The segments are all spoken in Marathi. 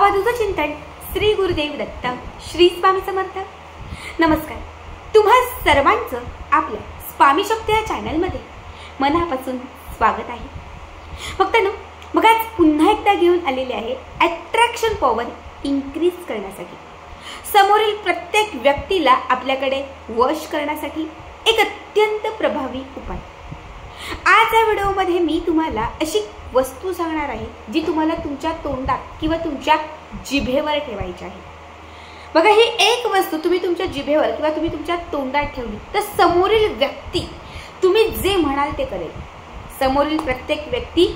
आवाजूचं चिंतन श्री गुरुदेव दत्त श्री स्वामी समर्थ। नमस्कार, तुम्हा सर्वांचं आपल्या स्वामी शक्ती या चॅनलमध्ये मनापासून स्वागत आहे। भक्तांनो, मग आज पुन्हा एकदा घेऊन आलेले आहे अट्रॅक्शन पॉवर इन्क्रीज करण्यासाठी, समोरील प्रत्येक व्यक्तीला आपल्याकडे वश करण्यासाठी एक अत्यंत प्रभावी उपाय। आज या व्हिडिओमध्ये मी तुम्हाला अशी वस्तू सांगणार आहे जी तुम्हाला तुमच्या तोंडात किंवा तुमच्या जिभेवर ठेवायची आहे। बघा, ही एक वस्तू तुम्ही तुमच्या जिभेवर किंवा तुम्ही तुमच्या तोंडात ठेवली तर समोरील व्यक्ती तुम्ही जे म्हणाल ते करेल। समोरील प्रत्येक व्यक्ती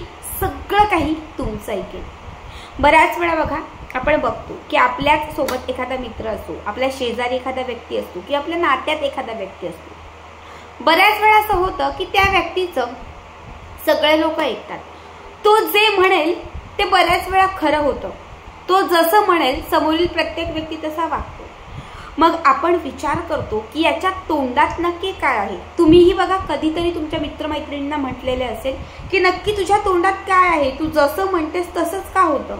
सगळं काही तुमचं ऐकेल। बऱ्याच वेळा बघा, आपण बघतो की आपल्या सोबत एखादा मित्र असतो, आपल्या शेजारी एखादा व्यक्ती असतो की आपल्या नात्यात एखादा व्यक्ती असतो। बऱ्याच वेळा असं होतं की त्या व्यक्तीचं सगळे लोक ऐकतात। तो जे म्हणेल ते बऱ्याच वेळा खरं होतं। तो जसं म्हणेल समोरील प्रत्येक व्यक्ती तसा वागतो। मग आपण विचार करतो की याच्या तोंडात नक्की काय आहे। तुम्हीही बघा, कधीतरी तुमच्या मित्रमैत्रिणींना म्हटलेले असेल की नक्की तुझ्या तोंडात काय आहे, तू जसं म्हणतेस तसंच का होतं,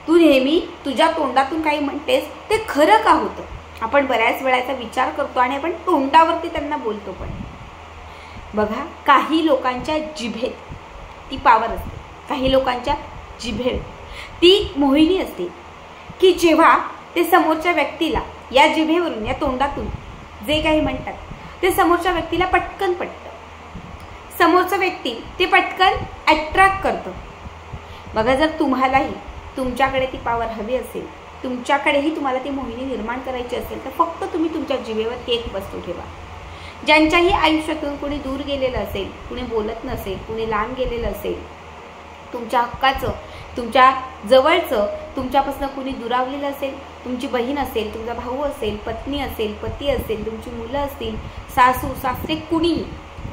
तू नेहमी तुझ्या तोंडातून काही म्हणतेस ते खरं का होतं। आपण बऱ्याच वेळाचा विचार करतो आणि आपण तोंडावरती त्यांना बोलतो। पण बघा, काही लोकांच्या जिभेत ती पावर असते, काही लोकांच्या जिभेत ती मोहिनी असते की जेव्हा ते समोरच्या व्यक्तीला या जिभेवरून या तोंडातून जे काही म्हणतात ते समोरच्या व्यक्तीला पटकन पटतं, समोरचा व्यक्ती ते पटकन अट्रॅक्ट करतं। बघा, जर तुम्हालाही तुमच्याकडे ती पावर हवी असेल, तुमच्याकडेही तुम्हाला ती मोहिनी निर्माण करायची असेल तर फक्त तुम्ही तुमच्या जिभेवर एक वस्तू ठेवा। ज्यांच्याही आयुष्यातून कोणी दूर गेलेलं असेल, कुणी बोलत नसेल, कुणी लांब गेलेलं असेल, तुमच्या हक्काचं, तुमच्या जवळचं, तुमच्यापासून कुणी दुरावलेलं असेल, तुमची बहीण असेल, तुमचा भाऊ असेल, पत्नी असेल, पती असेल, तुमची मुलं असतील, सासू सासरे, कुणीही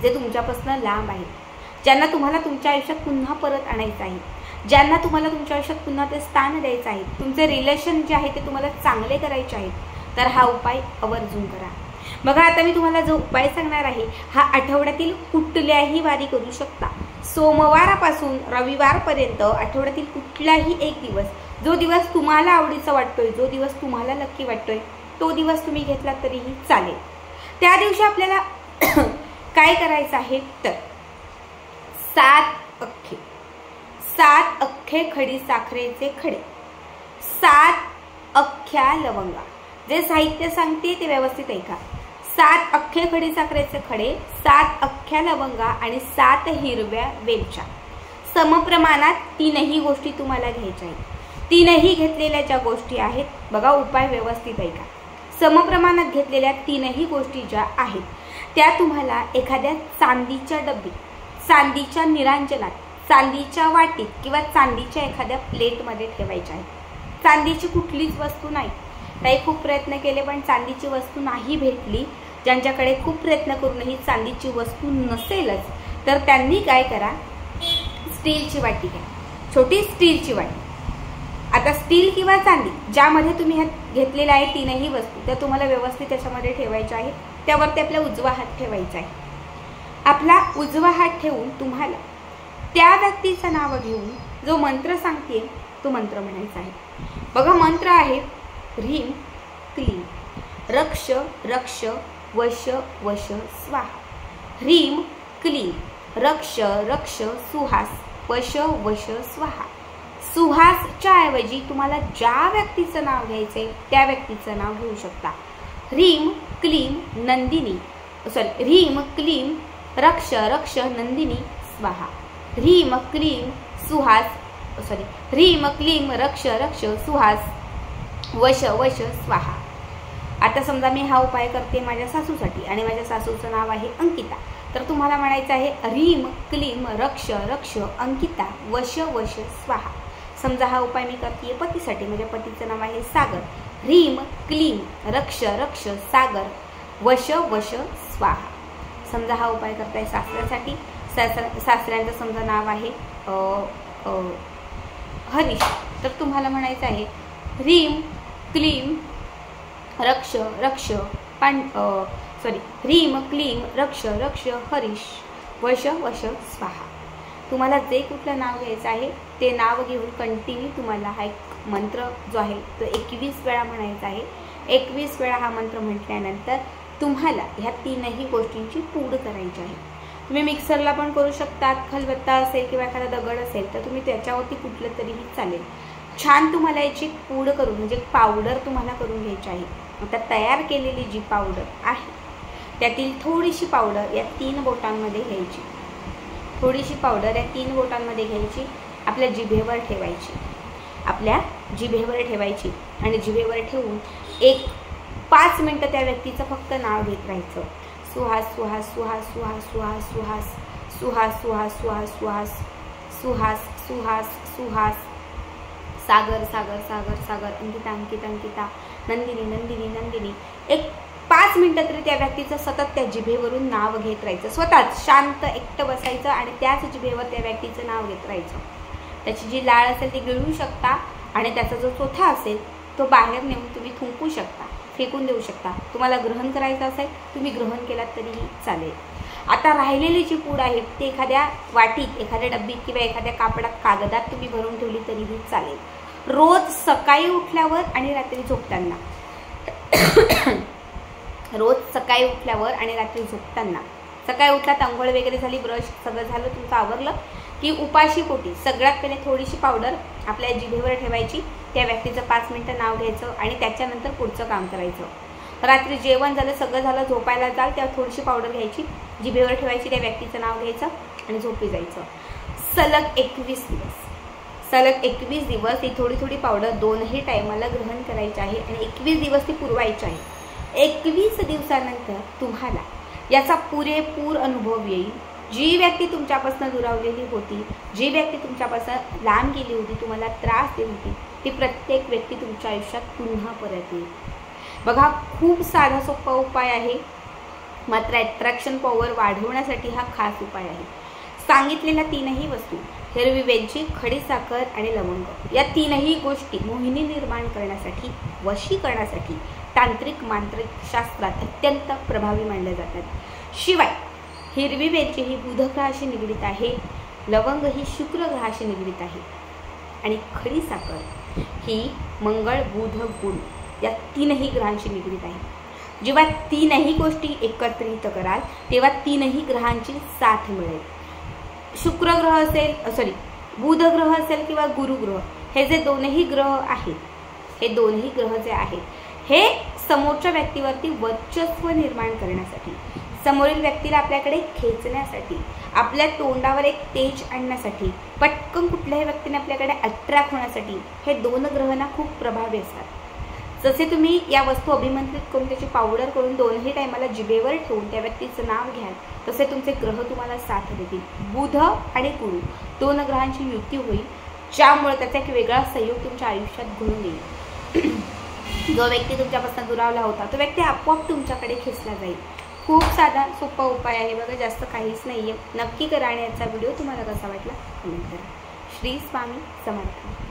जे तुमच्यापासून लांब आहेत, ज्यांना तुम्हाला तुमच्या आयुष्यात पुन्हा परत आणायचं आहे, ज्यांना तुम्हाला तुमच्या आयुष्यात पुन्हा ते स्थान द्यायचं आहे, तुमचे रिलेशन जे आहे ते तुम्हाला चांगले करायचे आहेत, तर हा उपाय आवर्जून करा। बघा, आता मी तुम्हाला जो उपाय सांगणार आहे हा आठवड्यातील कुठल्याही वारी करू शकता। सोमवारापासून रविवारपर्यंत आठवड्यातील कुठलाही एक दिवस, जो दिवस तुम्हाला आवडीचा वाटतोय, जो दिवस तुम्हाला लक्की वाटतोय, तो दिवस तुम्ही घेतला तरीही चालेल। त्या दिवशी आपल्याला काय करायचं आहे तर 7 अख्खे खडी साखरेचे खडे, 7 अख्ख्या लवंगा। जे साहित्य सांगते ते व्यवस्थित ऐका। 7 अख्खे खडी साखरेचे खडे, 7 अख्ख्या लवंगा आणि 7 हिरव्या वेलच्या। समप्रमाणात 3ही गोष्टी तुम्हाला घ्यायच्या आहेत। 3ही घेतलेल्या ज्या गोष्टी आहेत, बघा, उपाय व्यवस्थित ऐका। समप्रमाणात घेतलेल्या 3ही गोष्टी ज्या आहेत त्या तुम्हाला एखाद्या चांदीच्या डब्बीत, चांदीच्या निरांजनात, चांदीच्या वाटीत किंवा चांदीच्या एखाद्या प्लेटमध्ये ठेवायच्या आहेत। चांदीची कुठलीच वस्तू नाही। काही खूप प्रयत्न केले पण चांदीची वस्तू नाही भेटली, ज्यांच्याकडे खूप प्रयत्न करूनही चांदीची वस्तू नसेलच तर त्यांनी काय करा, स्टीलची वाटी घ्या, छोटी स्टीलची वाटी। आता स्टील किंवा चांदी ज्यामध्ये तुम्ही घेतलेल्या आहे 3ही वस्तू त्या तुम्हाला व्यवस्थित त्याच्यामध्ये ठेवायच्या आहेत। त्यावरती आपला उजवा हात ठेवायचा आहे। आपला उजवा हात ठेवून तुम्हाला त्या व्यक्तीचं नाव घेऊन जो मंत्र सांगते तो मंत्र म्हणायचा आहे। बघा, मंत्र आहे ह्रीं क्लीं रक्ष रक्ष वश वश स्वाहा। ह्रीं क्लीं रक्ष रक्ष सुहास वश वश स्वाहा। सुहासच्या ऐवजी तुम्हाला ज्या व्यक्तीचं नाव घ्यायचंय त्या व्यक्तीचं नाव घेऊ शकता। ह्रीं क्लीं नंदिनी, ह्रीं क्लीं रक्ष रक्ष नंदिनी स्वाहा। ह्रीं क्लीं सुहास, ह्रीं क्लीं रक्ष रक्ष सुहास वश वश स्वाहा। आता समजा मी हा उपाय करते माझ्या सासूसाठी आणि माझ्या सासूचं नाव आहे अंकिता, तर तुम्हाला म्हणायचं आहे ह्रीं क्लीं रक्ष रक्ष अंकिता वश वश स्वाहा। समजा हा उपाय मी करते पतीसाठी, माझ्या पतीचं नाव आहे सागर, ह्रीं क्लीं रक्ष रक्ष सागर वश वश स्वाहा। समजा हा उपाय करताय सासऱ्यासाठी, सासऱ्यांचं समजा नाव आहे हरीश, तर तुम्हाला म्हणायचं आहे ह्रीं क्लीं रक्ष रक्ष ह्रीं क्लीं रक्ष रक्ष हरीश वश वश स्वाहा। तुम्हाला जे कुठलं नाव घ्यायचं आहे ते नाव घेऊन कंटिन्यू तुम्हाला हा एक मंत्र जो आहे तो 21 वेळा म्हणायचा आहे. 21 वेळा हा मंत्र म्हटल्यानंतर तुम्हाला ह्या तीनही गोष्टींची पूड करायची आहे. तुम्ही मिक्सरला पण करू शकतात, खलबत्ता असेल किंवा एखादा दगड असेल तर तुम्ही त्याच्यावरती कुठलं तरीही चालेल. छान तुम्हाला याची पूड करून म्हणजे पावडर तुम्हाला करून घ्यायची आहे. आता तयार केलेली जी पावडर आहे त्यातील थोडीशी पावडर या 3 बोटांमध्ये घ्यायची. थोडीशी पावडर या 3 बोटांमध्ये घ्यायची, आपल्या जिभेवर ठेवायची. आपल्या जिभेवर ठेवायची आणि जिभेवर ठेवून एक 5 मिनिटं त्या व्यक्तीचं फक्त नाव घेत राहायचं. सुहास सुहास सुहास सुहास सुहास सुहास सुहास सुहास सुहास सुहास सुहास सुहास सुहास सागर सागर सागर सागर अंकिता अंकिता अंकिता नंदिनी नंदिनी नंदिनी. एक 5 मिनिटं तरी त्या व्यक्तीचं सतत त्या जिभेवरून नाव घेत राहायचं. स्वतःच शांत एकटं बसायचं आणि त्याच जिभेवर त्या व्यक्तीचं नाव घेत राहायचं. त्याची जी लाळ असेल ती गिळू शकता आणि त्याचा जो चोथा असेल तो बाहेर नेऊन तुम्ही थुंकू शकता, फेकून देऊ शकता. तुम्हाला ग्रहण करायचं असेल तुम्ही ग्रहण केलात तरीही चालेल. आता राहिलेली जी पूड आहे ती एखाद्या वाटीत, एखाद्या डब्बीत किंवा एखाद्या कापडात, कागदात तुम्ही भरून ठेवली तरीही चालेल. रोज सकाळी उठल्यावर आणि रात्री झोपताना रोज सकाळी उठल्यावर आणि रात्री झोपताना, सकाळी उठलात, अंघोळ वगैरे झाली, ब्रश सगळं झालं तुमचं आवरलं की उपाशी पोटी सगळ्यात पहिले थोडीशी पावडर आपल्या जिभेवर ठेवायची. त्या व्यक्तीचं 5 मिनिटं नाव घ्यायचं आणि त्याच्यानंतर पुढचं काम करायचं. रात्री जेवण झालं, सगळं झालं, झोपायला जाल तेव्हा थोडीशी पावडर घ्यायची, जिभेवर ठेवायची, त्या व्यक्तीचं नाव घ्यायचं आणि झोपी जायचं. सलग 21 दिवस. सलग 21 दिवस ही थोडी थोडी पावडर 2ही टायमाला ग्रहण करायची आहे आणि 21 दिवस ती पुरवायची आहे. 21 दिवसानंतर तुम्हाला याचा पुरेपूर अनुभव येईल. जी व्यक्ती तुमच्यापासून दुरावलेली होती, जी व्यक्ती तुमच्यापासून लांब गेली होती, तुम्हाला त्रास देत होती, ती प्रत्येक व्यक्ती तुमच्या आयुष्यात पुन्हा परत येईल. बघा, खूप साधा सोपा उपाय आहे, मात्र अट्रॅक्शन पॉवर वाढवण्यासाठी हा खास उपाय आहे. सांगितलेल्या 3ही वस्तू, हिरवी वेलची, खडीसाखर आणि लवंग, या 3ही गोष्टी मोहिनी निर्माण करण्यासाठी, वशीकरणासाठी तांत्रिक मांत्रिक शास्त्रात अत्यंत प्रभावी मानल्या जातात. शिवाय हिरवी वेलची ही बुध ग्रहाशी निगडीत आहे, लवंग ही शुक्र ग्रहाशी निगडीत आहे आणि खडीसाखर ही मंगळ बुध गुण या 3ही ग्रहांशी निगडीत आहे. जेव्हा 3ही गोष्टी एकत्रित कराल तेव्हा 3ही ग्रहांची साथ मिळेल. शुक्र ग्रह असेल, बुध ग्रह असेल किंवा गुरु ग्रह, हे जे 2ही ग्रह आहेत, हे 2ही ग्रह जे आहेत हे समोरच्या व्यक्तीवरती वर्चस्व निर्माण करण्यासाठी, समोरील व्यक्तीला आपल्याकडे खेचण्यासाठी, आपल्या तोंडावर एक तेज आणण्यासाठी, पटकन कुठल्याही व्यक्तीने आपल्याकडे अट्रॅक्ट होण्यासाठी हे 2 ग्रहांना खूप प्रभावी असतात. जसे तुम्ही या वस्तू अभिमंत्रित करून त्याची पावडर करून 2ही टायमाला जिभेवर ठेवून त्या व्यक्तीचं नाव घ्याल तसे तुमचे ग्रह तुम्हाला साथ देतील. बुध आणि गुरु 2 ग्रहांची युती होईल, ज्यामुळे त्याचा एक वेगळा संयोग तुमच्या आयुष्यात घडून येईल. जो व्यक्ती तुमच्यापासून दुरावला होता तो व्यक्ती आपोआप तुमच्याकडे खेचला जाईल. खूप साधा सोपा उपाय आहे बघा, जास्त काहीच नाही आहे. नक्की करा आणि याचा व्हिडिओ तुम्हाला कसा वाटला कमेंट करा. श्री स्वामी समर्थ.